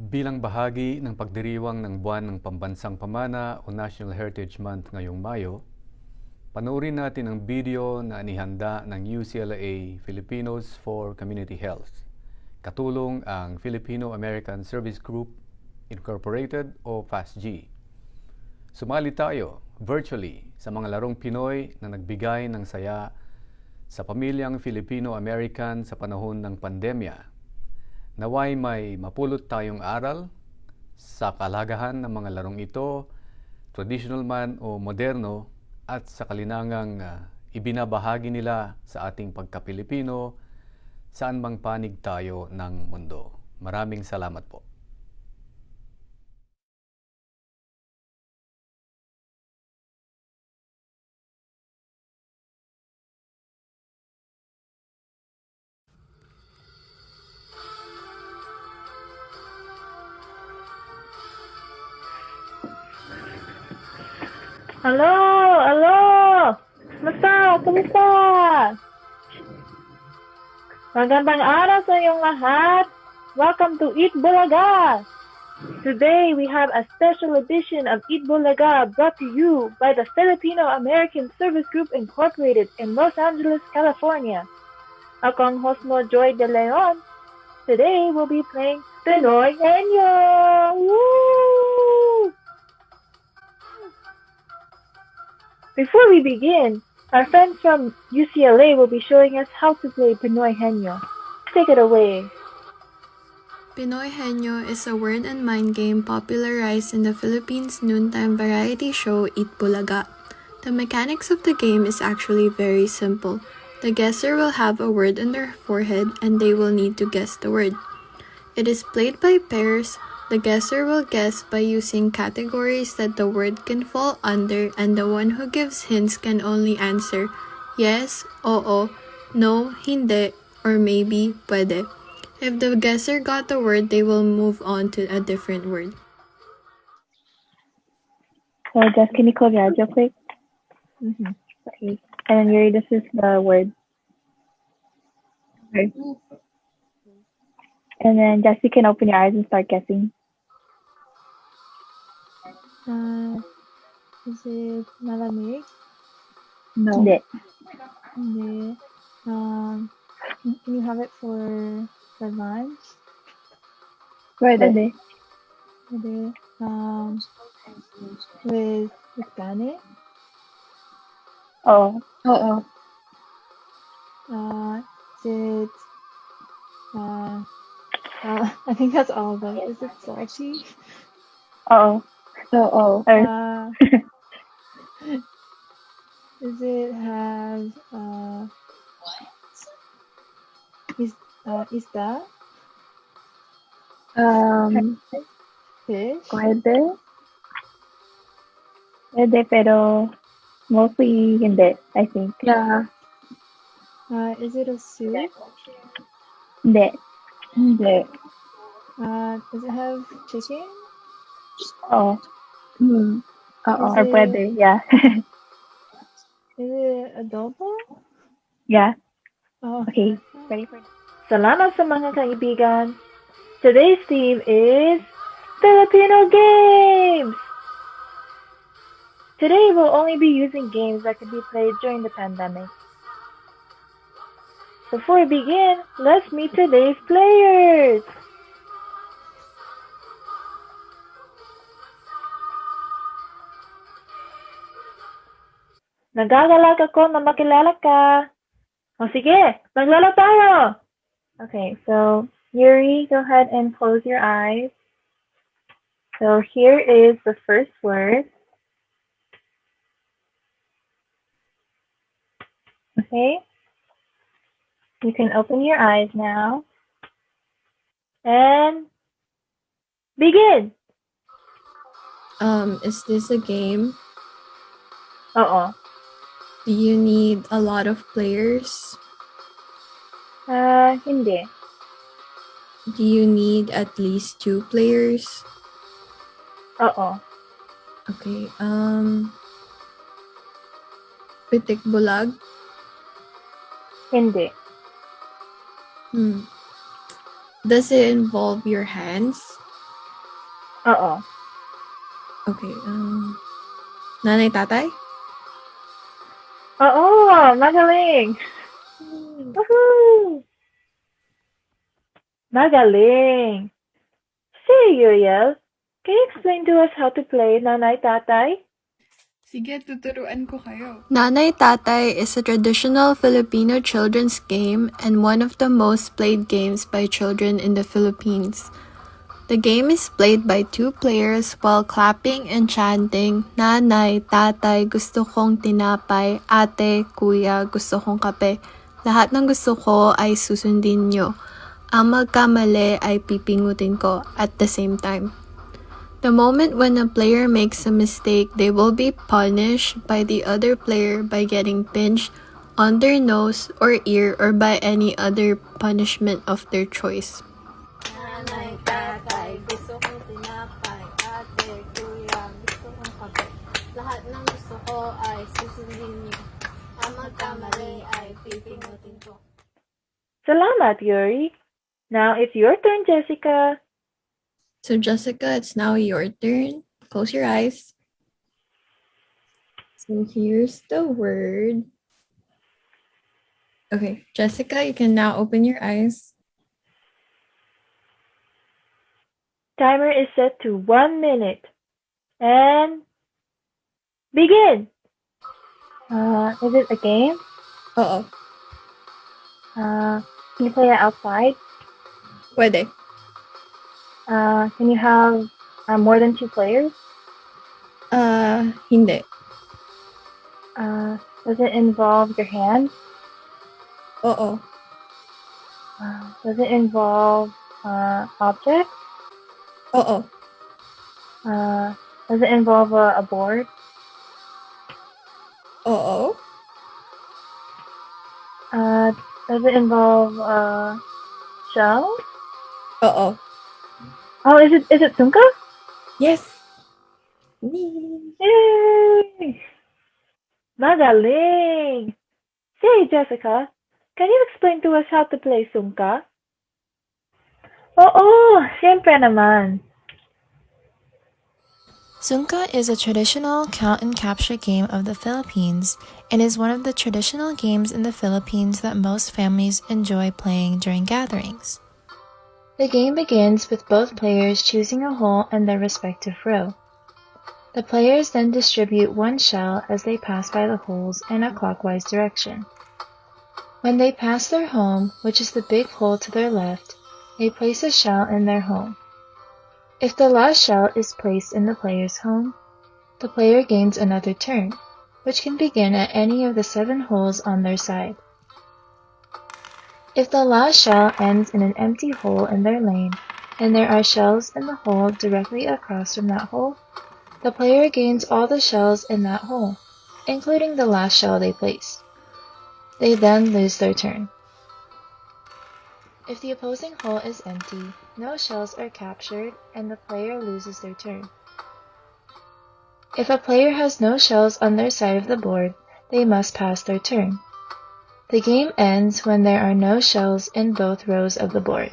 Bilang bahagi ng pagdiriwang ng Buwan ng Pambansang Pamana o National Heritage Month ngayong Mayo, panoorin natin ang bidyo na inihanda ng UCLA Filipinos for Community Health. Katulong ang Filipino American Service Group Incorporated o FASGI. Sumali tayo virtually sa mga Larong Pinoy na nagbigay ng saya sa pamilyang Filipino American sa panahon ng pandemya. Naway may mapulot tayong aral sa kahalagahan ng mga larong ito, traditional man o moderno, at sa kalinangang ibinabahagi nila sa ating pagka-Pilipino saan mang panig tayo ng mundo. Maraming salamat po. Hello! Hello! Kumusta? Magandang araw sa iyong lahat. Welcome to Eat Bulaga. Today we have a special edition of Eat Bulaga brought to you by the Filipino American Service Group Incorporated in Los Angeles, California. Ako ang host mo, Joy De Leon. Today we'll be playing Pinoy Henyo! Woo! Before we begin, our friends from UCLA will be showing us how to play Pinoy Henyo. Take it away. Pinoy Henyo is a word and mind game popularized in the Philippines noontime variety show Eat Bulaga. The mechanics of the game is actually very simple. The guesser will have a word on their forehead and they will need to guess the word. It is played by pairs. The guesser will guess by using categories that the word can fall under, and the one who gives hints can only answer yes, oo, no, hindi, or maybe, pwede. If the guesser got the word, they will move on to a different word. So, Jess, can you close your eyes real quick? Okay. And then Yuri, this is the word. Okay. And then Jess, you can open your eyes and start guessing. Is it malamig? No. Hindi. Hindi. Can you have it for lunch? Pwede. Pwede. With kanin? Oo. Is it I think that's all of them. Is it salty? Oo. Does it have is that fish? Pwede, pero mostly hindi, I think. Yeah. Is it a soup? Hindi. Does it have chicken? Oo. Oo. Or pwede, yeah. Is it adobo? Yeah. Oh. Okay. Ready for Salamat sa mga kaibigan. Today's theme is Filipino games. Today we'll only be using games that could be played during the pandemic. Before we begin, let's meet today's players. Nagagalak ako na makilala ka. O sige, maglaro tayo! Okay, so Yuri, go ahead and close your eyes. So here is the first word. Okay? You can open your eyes now. And begin! Is this a game? Oo. Do you need a lot of players? Hindi. Do you need at least 2 players? Oo. Okay, Pitik-bulag? Hindi. Does it involve your hands? Oo. Okay, nanay, tatay? Oo, magaling. Woohoo! Magaling. Say, Uriel, can you explain to us how to play Nanay Tatay? Sige, tuturuan ko kayo. Nanay Tatay is a traditional Filipino children's game and one of the most played games by children in the Philippines. The game is played by two players while clapping and chanting, Nanay, Tatay, gusto kong tinapay, Ate, Kuya, gusto kong kape. Lahat ng gusto ko ay susundin nyo. Ang magkamali ay pipingutin ko at the same time. The moment when a player makes a mistake, they will be punished by the other player by getting pinched on their nose or ear or by any other punishment of their choice. Nanay, tatay, gusto kong tinapay, ate, kuya, gusto kong kape. Lahat ng gusto ko ay susundin niyo. Ang magkamali ay pipingutin ko. Salamat, Yuri. Now it's your turn, Jessica. So Jessica, it's now your turn. Close your eyes. So here's the word. Okay, Jessica, you can now open your eyes. Timer is set to 1 minute. And begin. Is it a game? Oo, Can you play it outside? pwede. Can you have more than 2 players? Hindi. Does it involve your hands? Oo. Does it involve objects? Oo. Does it involve a board? Oo. Does it involve shell? Oo. Oh, is it Sungka? Yes. Yay! Magaling! Say, Jessica, can you explain to us how to play Sungka? Oo, siyempre naman. Sungka is a traditional count and capture game of the Philippines and is one of the traditional games in the Philippines that most families enjoy playing during gatherings. The game begins with both players choosing a hole in their respective row. The players then distribute one shell as they pass by the holes in a clockwise direction. When they pass their home, which is the big hole to their left, they place a shell in their home. If the last shell is placed in the player's home, the player gains another turn, which can begin at any of the 7 holes on their side. If the last shell ends in an empty hole in their lane, and there are shells in the hole directly across from that hole, the player gains all the shells in that hole, including the last shell they place. They then lose their turn. If the opposing hole is empty, no shells are captured, and the player loses their turn. If a player has no shells on their side of the board, they must pass their turn. The game ends when there are no shells in both rows of the board.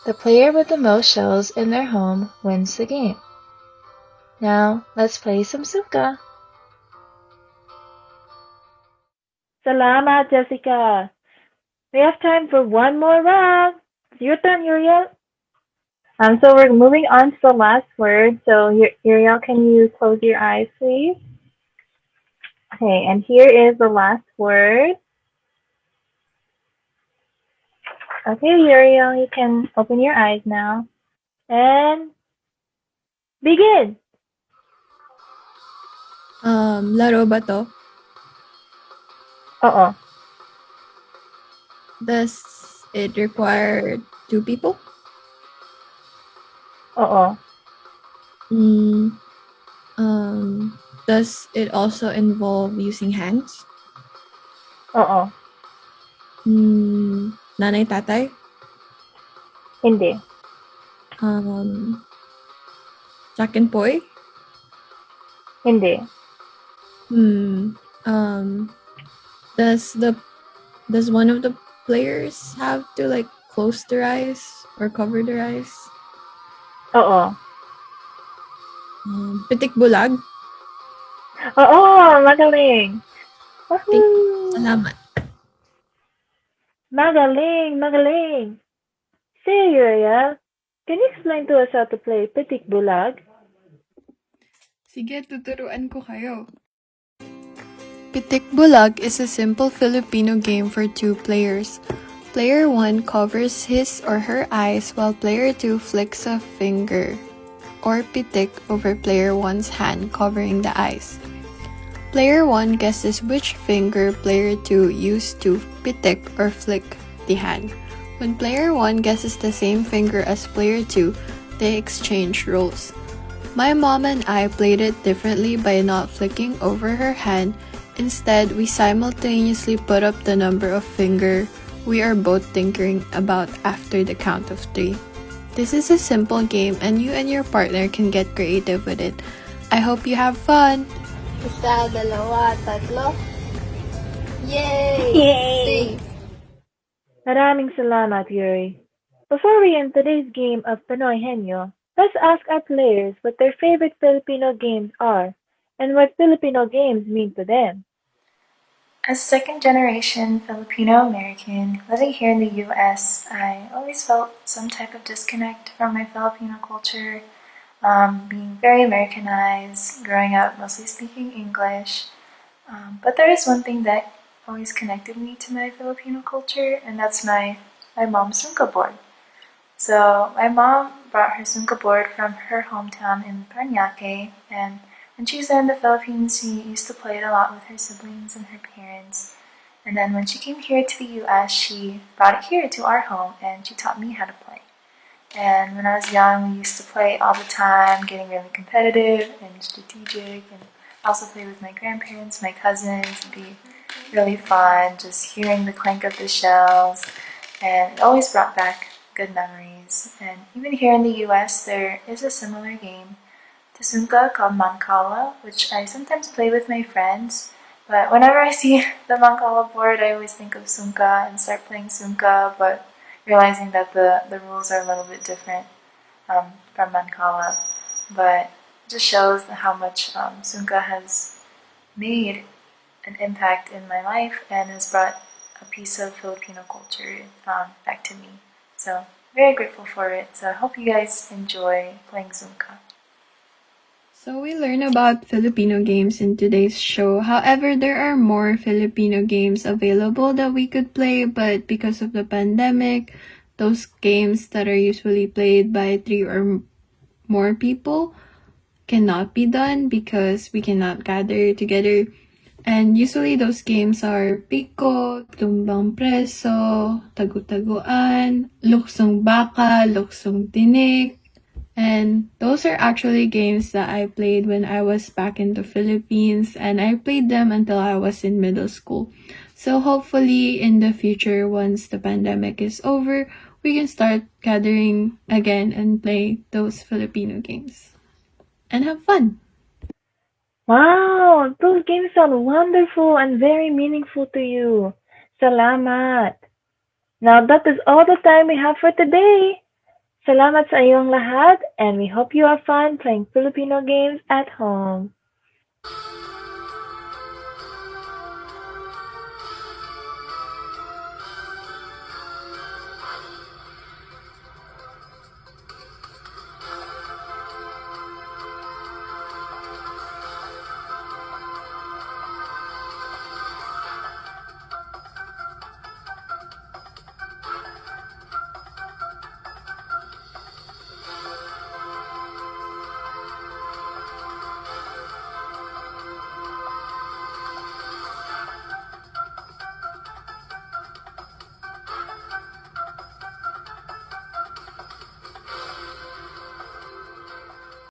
The player with the most shells in their home wins the game. Now, let's play some Sungka. Salamat, Jessica. We have time for one more round. It's your turn, Uriel. So we're moving on to the last word. So Uriel, can you close your eyes, please? Okay, and here is the last word. Okay, Uriel, you can open your eyes now. And begin. Laro ba to? Oo. Does it require 2 people? Oo. Does it also involve using hands? Oo. Nanay, tatay? Hindi. Jack and Poy? Hindi. Does one of the players have to like close their eyes or cover their eyes? Oo. Pitik-bulag. Oo, magaling. Woohoo! Salamat. Magaling, magaling. Say, Uriel, can you explain to us how to play Pitik-bulag? Sige, tuturuan ko kayo. Pitik-bulag is a simple Filipino game for two players. Player 1 covers his or her eyes while player 2 flicks a finger or pitik over player 1's hand covering the eyes. Player 1 guesses which finger player 2 used to pitik or flick the hand. When player 1 guesses the same finger as player 2, they exchange roles. My mom and I played it differently by not flicking over her hand. Instead, we simultaneously put up the number of finger we are both thinking about after the count of 3. This is a simple game and you and your partner can get creative with it. I hope you have fun! Isa, dalawa, tatlo. Yay! Yay! Maraming salamat, Yuri. Before we end today's game of Pinoy Henyo, let's ask our players what their favorite Filipino games are and what Filipino games mean to them. As a second generation Filipino American living here in the US, I always felt some type of disconnect from my Filipino culture, being very Americanized, growing up mostly speaking English. But there is one thing that always connected me to my Filipino culture, and that's my mom's Sungka board. So my mom brought her Sungka board from her hometown in Paranaque, and when she was there in the Philippines, she used to play it a lot with her siblings and her parents. And then when she came here to the US, she brought it here to our home and she taught me how to play. And when I was young, we used to play all the time, getting really competitive and strategic, and also play with my grandparents, my cousins. It'd be really fun just hearing the clank of the shells, and it always brought back good memories. And even here in the US, there is a similar game to Sungka called Mancala, which I sometimes play with my friends. But whenever I see the Mancala board, I always think of Sungka and start playing Sungka, but realizing that the rules are a little bit different from Mancala. But it just shows how much Sungka has made an impact in my life and has brought a piece of Filipino culture back to me. So very grateful for it. So I hope you guys enjoy playing Sungka. So we learn about Filipino games in today's show. However, there are more Filipino games available that we could play, but because of the pandemic, those games that are usually played by 3 or more people cannot be done because we cannot gather together. And usually those games are Piko, Tumbang Preso, Tagu-taguan, Luksong Baka, Luksong Tinik. And those are actually games that I played when I was back in the Philippines, and I played them until I was in middle school. So hopefully in the future, once the pandemic is over, we can start gathering again and play those Filipino games. And have fun! Wow, those games sound wonderful and very meaningful to you. Salamat. Now that is all the time we have for today. Salamat sa iyong lahat, and we hope you have fun playing Filipino games at home.